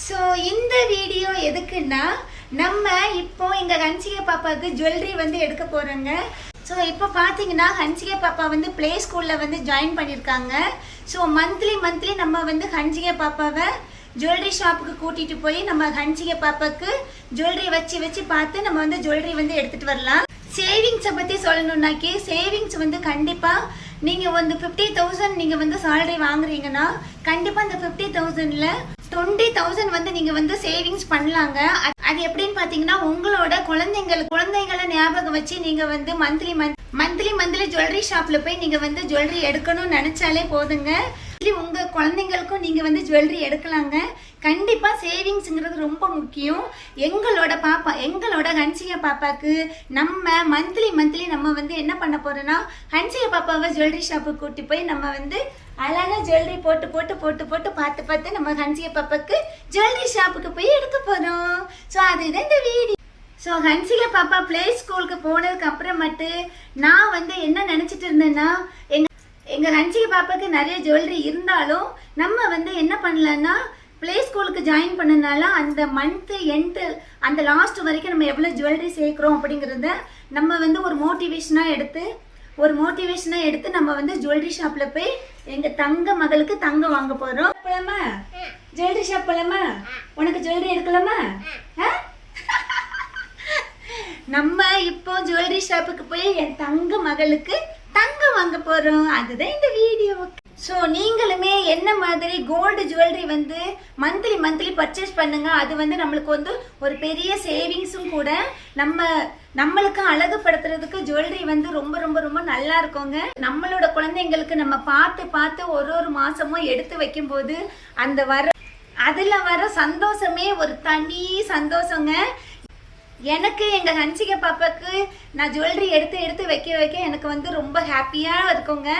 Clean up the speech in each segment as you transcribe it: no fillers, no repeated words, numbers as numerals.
So இந்த video எதுக்குன்னா நம்ம இப்போ எங்கள் ஹன்சிகா பாப்பாவுக்கு ஜுவல்லரி வந்து எடுக்க போகிறோங்க. ஸோ இப்போ பார்த்தீங்கன்னா ஹன்சிகா பாப்பா வந்து ப்ளே ஸ்கூலில் வந்து ஜாயின் பண்ணியிருக்காங்க. ஸோ மந்த்லி நம்ம வந்து ஹன்சிகா பாப்பாவை ஜுவல்லரி ஷாப்புக்கு கூட்டிகிட்டு போய் நம்ம ஹன்சிகா பாப்பாவுக்கு ஜுவல்லரி வச்சு பார்த்து நம்ம வந்து ஜுவல்லரி வந்து எடுத்துகிட்டு வரலாம். சேவிங்ஸை பற்றி சொல்லணுன்னாக்கி சேவிங்ஸ் வந்து கண்டிப்பாக நீங்கள் வந்து 50,000 நீங்கள் வந்து சேலரி வாங்குறீங்கன்னா கண்டிப்பாக அந்த 50,000ல் 20,000 வந்து நீங்கள் வந்து சேவிங்ஸ் பண்ணலாங்க. அது எப்படின்னு பார்த்தீங்கன்னா உங்களோட குழந்தைங்களை ஞாபகம் வச்சு நீங்கள் வந்து மந்த்லி ஜுவல்லரி ஷாப்பில் போய் நீங்கள் வந்து ஜுவல்லரி எடுக்கணும்னு நினச்சாலே போதுங்க. உங்கள் குழந்தைங்களுக்கும் நீங்கள் வந்து ஜுவல்லரி எடுக்கலாங்க. கண்டிப்பாக சேவிங்ஸுங்கிறது ரொம்ப முக்கியம். எங்களோட ஹன்சிகா பாப்பாவுக்கு நம்ம மந்த்லி நம்ம வந்து என்ன பண்ண போகிறோன்னா ஹன்சிகா பாப்பாவை ஜுவல்லரி ஷாப்புக்கு கூட்டி போய் நம்ம வந்து அழகாக ஜுவல்லரி போட்டு பார்த்து நம்ம ஹன்சிகா பாப்பாவுக்கு ஜுவல்லரி ஷாப்புக்கு போய் எடுக்க போகிறோம். ஸோ அதுதான் இந்த வீடியோ. ஸோ ஹன்சிகா பாப்பா ப்ளே ஸ்கூலுக்கு போனதுக்கு அப்புறமேட்டு நான் வந்து என்ன நினச்சிட்டு இருந்தேன்னா எங்கள் ஹன்சிகா பாப்பாவுக்கு நிறைய ஜுவல்லரி இருந்தாலும் நம்ம வந்து என்ன பண்ணலன்னா ப்ளே ஸ்கூலுக்கு ஜாயின் பண்ணனால அந்த மந்த்து எண்டு அந்த லாஸ்ட் வரைக்கும் நம்ம எவ்வளோ ஜுவல்லரி சேர்க்குறோம் அப்படிங்கிறத நம்ம வந்து ஒரு மோட்டிவேஷனாக எடுத்து நம்ம வந்து ஜுவல்லரி ஷாப்பில் போய் எங்கள் தங்க மகளுக்கு தங்கம் வாங்க போகிறோம். போலாமா? ஜுவல்லரி ஷாப் போலாமா? உனக்கு ஜுவல்லரி எடுக்கலாமா? நம்ம இப்போ ஜுவல்லரி ஷாப்புக்கு போய் என் தங்க மகளுக்கு தங்கம் வாங்க போகிறோம். அதுதான் இந்த வீடியோ. ஸோ நீங்களுமே என்ன மாதிரி கோல்டு ஜுவல்லரி வந்து மந்த்லி பர்ச்சேஸ் பண்ணுங்க. அது வந்து நம்மளுக்கு வந்து ஒரு பெரிய சேவிங்ஸும் கூட. நம்மளுக்கு அழகுபடுத்துறதுக்கு ஜுவல்லரி வந்து ரொம்ப நல்லா இருக்குங்க. நம்மளோட குழந்தைங்களுக்கு நம்ம பார்த்து ஒரு மாசமும் எடுத்து வைக்கும்போது அதில் வர சந்தோஷமே ஒரு தனி சந்தோஷங்க. எனக்கு எங்கள் ஹன்சிகா பாப்பாவுக்கு நான் ஜுவல்லரி எடுத்து வைக்க எனக்கு வந்து ரொம்ப ஹாப்பியாக இருக்குங்க.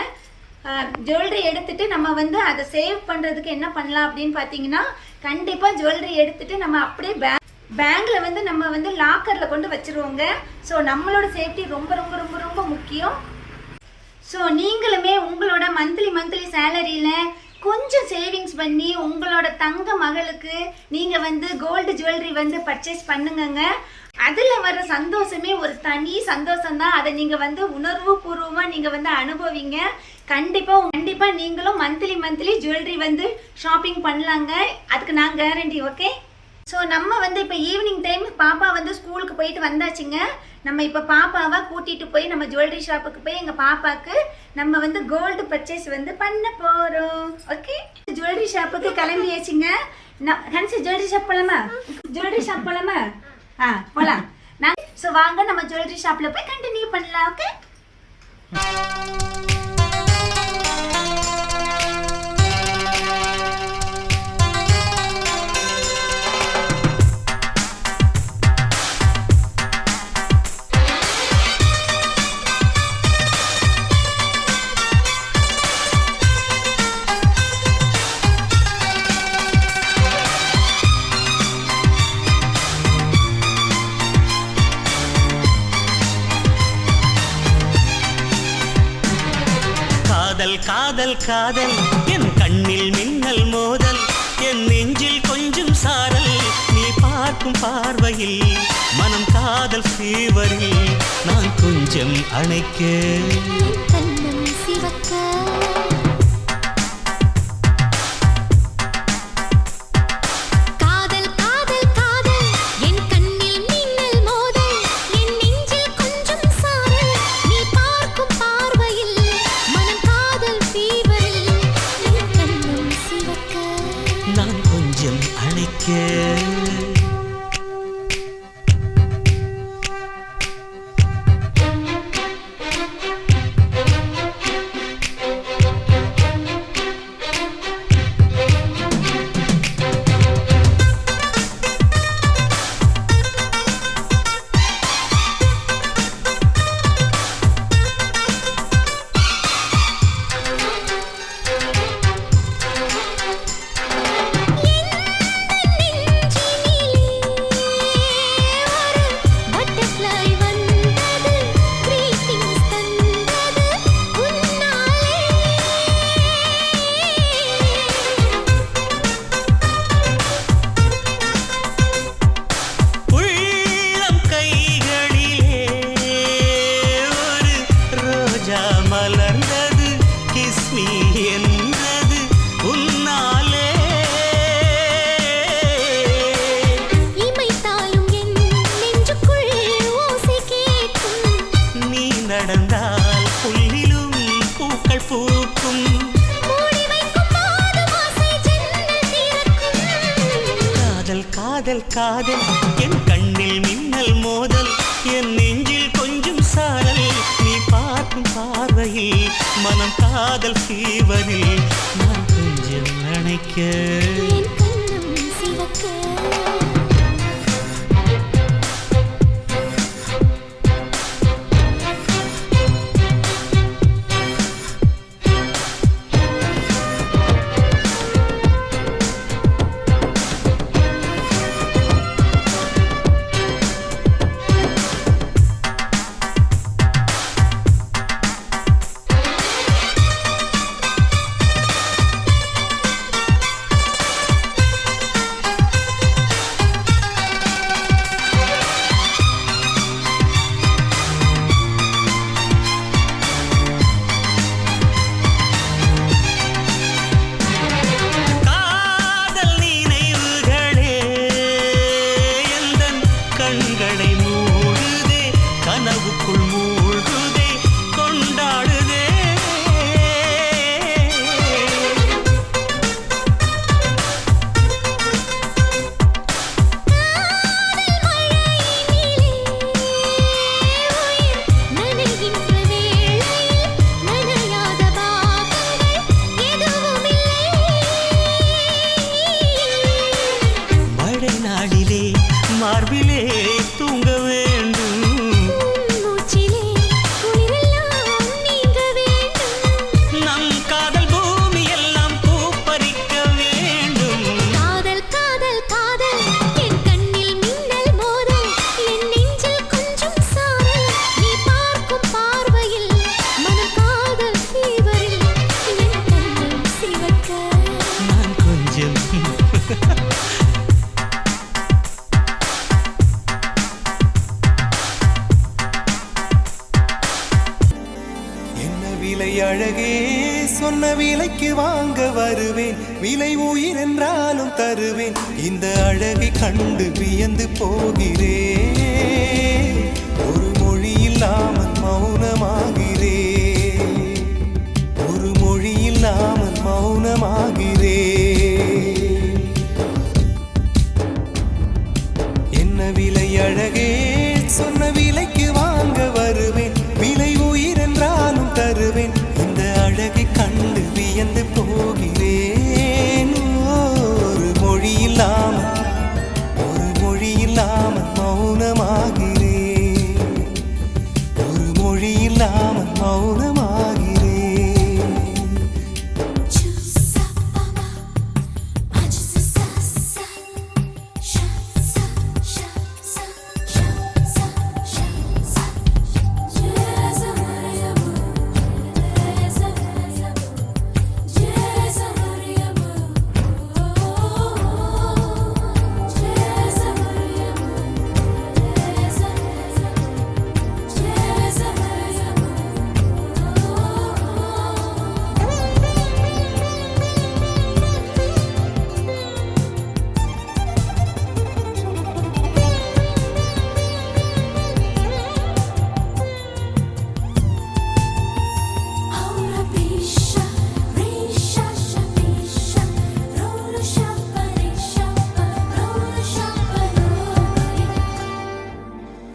ஜுவல்லரி எடுத்துட்டு நம்ம வந்து அதை சேவ் பண்ணுறதுக்கு என்ன பண்ணலாம் அப்படின்னு பார்த்தீங்கன்னா கண்டிப்பாக ஜுவல்லரி எடுத்துட்டு நம்ம அப்படியே பேங்கில் வந்து நம்ம வந்து லாக்கரில் கொண்டு வச்சுருவோங்க. ஸோ நம்மளோட சேஃப்டி ரொம்ப முக்கியம். ஸோ நீங்களுமே உங்களோட மந்த்லி சேலரியில் கொஞ்சம் சேவிங்ஸ் பண்ணி உங்களோட தங்க மகளுக்கு நீங்கள் வந்து கோல்டு ஜுவல்லரி வந்து பர்ச்சேஸ் பண்ணுங்கங்க. அதில் வர சந்தோஷமே ஒரு தனி சந்தோஷம் தான். அதை நீங்கள் வந்து உணர்வு பூர்வமாக நீங்கள் வந்து அனுபவிங்க. கண்டிப்பாக நீங்களும் மந்த்லி ஜுவல்லரி வந்து ஷாப்பிங் பண்ணலாங்க. அதுக்கு நான் கேரண்டி. ஓகே. ஸோ நம்ம வந்து இப்போ ஈவினிங் டைம் பாப்பா வந்து ஸ்கூலுக்கு போயிட்டு வந்தாச்சுங்க. நம்ம இப்போ பாப்பாவை கூட்டிகிட்டு போய் நம்ம ஜுவல்லரி ஷாப்புக்கு போய் எங்கள் பாப்பாவுக்கு நம்ம வந்து கோல்டு பர்ச்சேஸ் வந்து பண்ண போகிறோம். ஓகே. ஜுவல்லரி ஷாப்புக்கு கிளம்பியாச்சுங்க. ஹன்சி ஜுவல்லரி ஷாப் போகலாமா? போகலாம். ஸோ வாங்க நம்ம ஜுவல்லரி ஷாப்பில் போய் கண்டினியூ பண்ணலாம். ஓகே. காதல் என் கண்ணில் மின்னல் மோதல் என் நெஞ்சில் கொஞ்சம் சாரல் நீ பார்க்கும் பார்வையில் மனம் காதல் ஃபீவரில் நான் கொஞ்சம் அணைக்க கண்ணம் சிவக்க காதல் காதல் என் கண்ணில் மின்னல் மோதல் என் நெஞ்சில் கொஞ்சம் சாரல் நீ பார்க்கும் பார்வையில் மனம் காதல் ஃபீவரில் நான் கொஞ்சம் நினைக்க என் கண்ணம் சிவக்க மார்பிலே தூங்க வேண்டும் மூச்சிலே குளிரெல்லாம் நீங்க வேண்டும் நம் காதல் பூமி எல்லாம் பூப்பறிக்க வேண்டும் காதல் காதல் காதல் என் கண்ணில் மின்னல் மோதல் என் நெஞ்சில் கொஞ்சம் சாரல் நீ பார்க்கும் பார்வையில் மனம் காதல் ஃபீவரில் என் கண்ணம் சிவக்க நான் கொஞ்சம் விலை அழகே சொன்ன விலைக்கு வாங்க வருவேன் விலை உயிர் என்றாலும் தருவேன் இந்த அழகை கண்டு வியந்து போகிறேன் ஒரு மொழி இல்லாமல் மௌனமாகிறேன் ஒரு மொழி இல்லாமல் மௌனமாகிறேன் என்ன விலை அழகே சொன்ன விலைக்கு வாங்க வருவேன் விலை உயிர் என்றாலும் தருவேன் இந்த அழகை கண்டு வியந்து போகிறேன் ஒரு மொழி இல்லாமல் மௌனமாகிறேன் ஒரு மொழி இல்லாமல் மௌனமாகிறேன்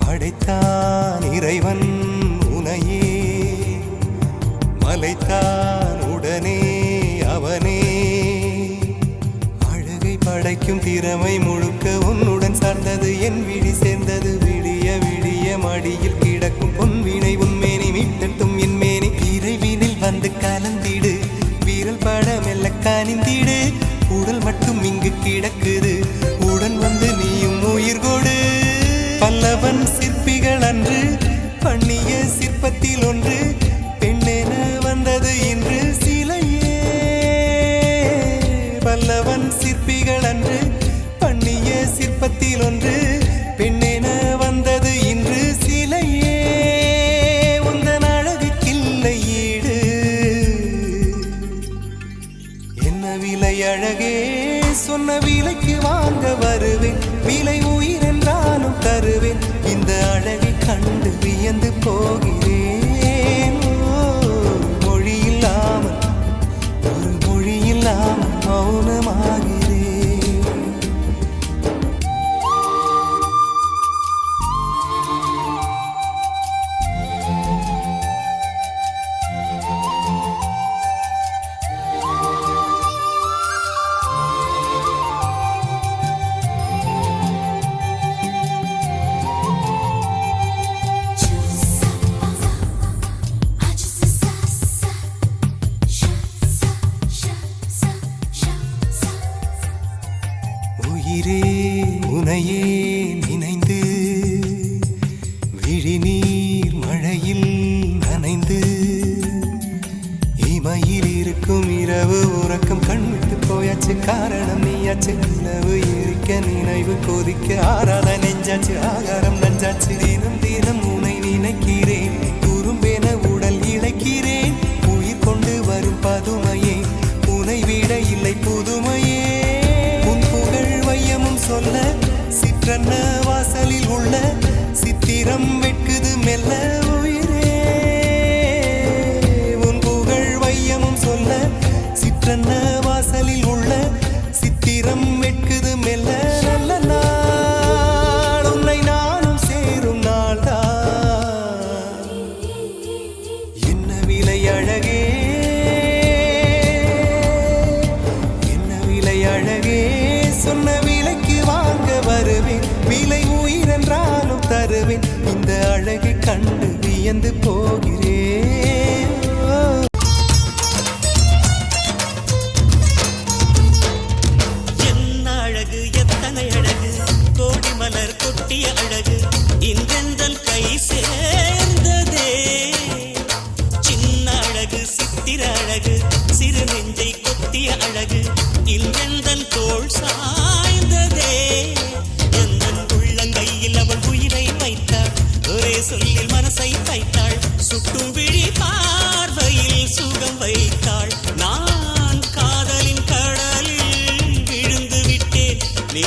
படைத்தான் இறைவன் உனையே மலைத்தான் உடனே அவனே அழகை படைக்கும் திறமை முழுக்க உன்னுடன் சார்ந்தது என் விழி சேர்ந்தது விடிய விடிய மடியில் கிடக்கும் பொன்வினை உன்மேனி மீட்டட்டும் என் மேனி இறைவினில் வந்து கலந்திடு வீரல் பட மெல்ல கனிந்திடு உடல் மட்டும் இங்கு கிடக்குது உடன் வந்து நீயும் உயிர் கொடு பல்லவன் சிற்பிகள் அன்று பண்ணிய சிற்பத்தில் ஒன்று பெண்ணென வந்தது இன்று சிலையே பல்லவன் சிற்பிகள் அன்று பண்ணிய சிற்பத்தில் ஒன்று பெண்ணென வந்தது இன்று சிலையே உந்தன் அழகுக்கில்லை ஈடு என்ன விலை அழகே சொன்ன விலைக்கு வாங்க வருவேன் விலை உயிர் என்றாலும் தருவேன் இந்த அழகை கண்டு வியந்து போகிறேன் மொழி இல்லாமல் மௌனமாகிறேன் உனையே நினைந்து விழிநீர் மழையில் நனைந்து இமையில் இருக்கும் இரவு உறக்கம் கண்விட்டு போயாச்சு காரணம் நீயாச்சு நிலவு எரிக்க நினைவு கொதிக்க ஆறாத நெஞ்சாச்சு ஆகாரம் நஞ்சாச்சு தினம் தினம் உனை நினைக்கிறேன் குறும்பென உடல் இழைக்கிறேன் உயிர் கொண்டு வரும் பதுமையே உனை விட இல்லை புதுமையே உன் புகழ் வையமும் சொல்ல சிற்றன்ன வாசலில் உள்ள சித்திரம் வெட்குது மெல்ல உயிரே உன் புகழ் வையமும் சொல்ல சிற்றன்ன வாசலில் உள்ள சித்திரம் வெட்குது மெல்ல நல்ல நாள் உன்னை நானும் சேரும் நாள்தான் என்ன விலை அழகே என்ன விலை அழகே சொன்ன விலைக்கு வாங்க வருவேன் விலை உயிரென்றாலும் தருவேன் இந்த அழகை கண்டு வியந்து போகிறேன் என்ன அழகு எத்தனை அழகு கோடி மலர் கொட்டிய அழகு இன்றெந்தன் கை சேர்ந்ததே சின்ன அழகு சித்திர அழகு சிறு நெஞ்சை கொத்திய அழகு இன்றெந்தன் தோள் சாய்ந்ததே எந்தன் உள்ளங்கையில் அவள் உயிரை வைத்தாள் ஒரே சொல்லில் மனசை வைத்தாள் சுட்டும் விழி பார்வையில் சுகம் வைத்தாள் நான் காதலின் கடலில் விழுந்து விட்டேன் நீ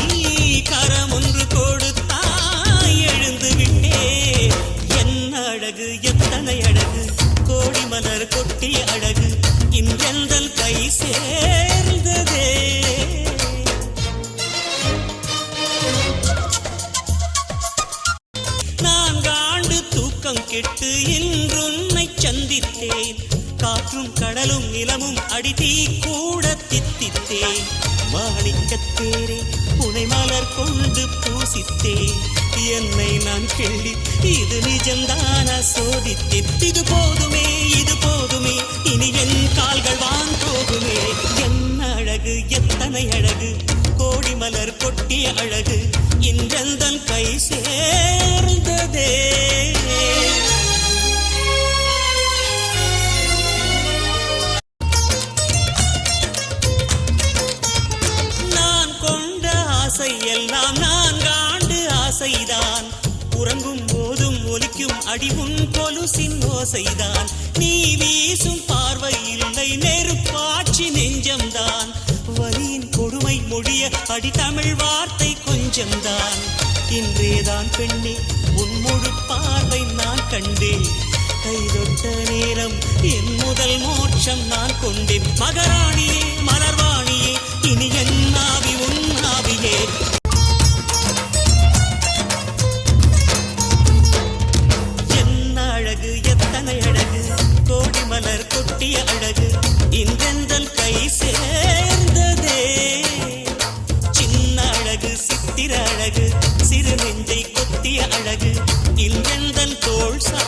கரம் ஒன்று கொடுத்தாய் எழுந்து விட்டேன் என்ன அழகு எத்தனை அழகு கோடி மலர் கொட்டிய அழகு இன்றெந்தன் கை சேர்ந்ததே நான்காண்டு தூக்கம் கெட்டு இன்றுன்னை சந்தித்தேன் காற்றும் கடலும் நிலமும் அடித்தீ கூட தித்தித்தேன் மாணிக்கத்தேரே புனை மலர் கொண்டு பூசித்தேன் என்னை நான் கேள்வி இது நிஜம்தான சோதித்தேன் இது போதுமே இனி என் கால்கள் வான் போகுமே என்ன அழகு எத்தனை அழகு கோடி மலர் கொட்டிய அழகு இன்றெந்தன் கை சேர்ந்ததே நான் கொண்ட ஆசை எல்லாம் நான்காண்டு ஆசைதான் உறங்கும் போதும் ஒலிக்கும் அடிவும் கொலுசின் ஓசைதான் நீ வீசும் பார்வை இல்லை நெருப்பாட்சி நெஞ்சம்தான் வலியின் கொடுமை மொழிய அடி தமிழ் வார்த்தை கொஞ்சம்தான் இன்றேதான் பெண்ணே உன் முழு பார்வை நான் கண்டேன் கைதொட்ட நேரம் என் முதல் மோட்சம் நான் கொண்டேன் மகராணியே மலர்வாணியே இனி என் ஆவி உன் ஆவியே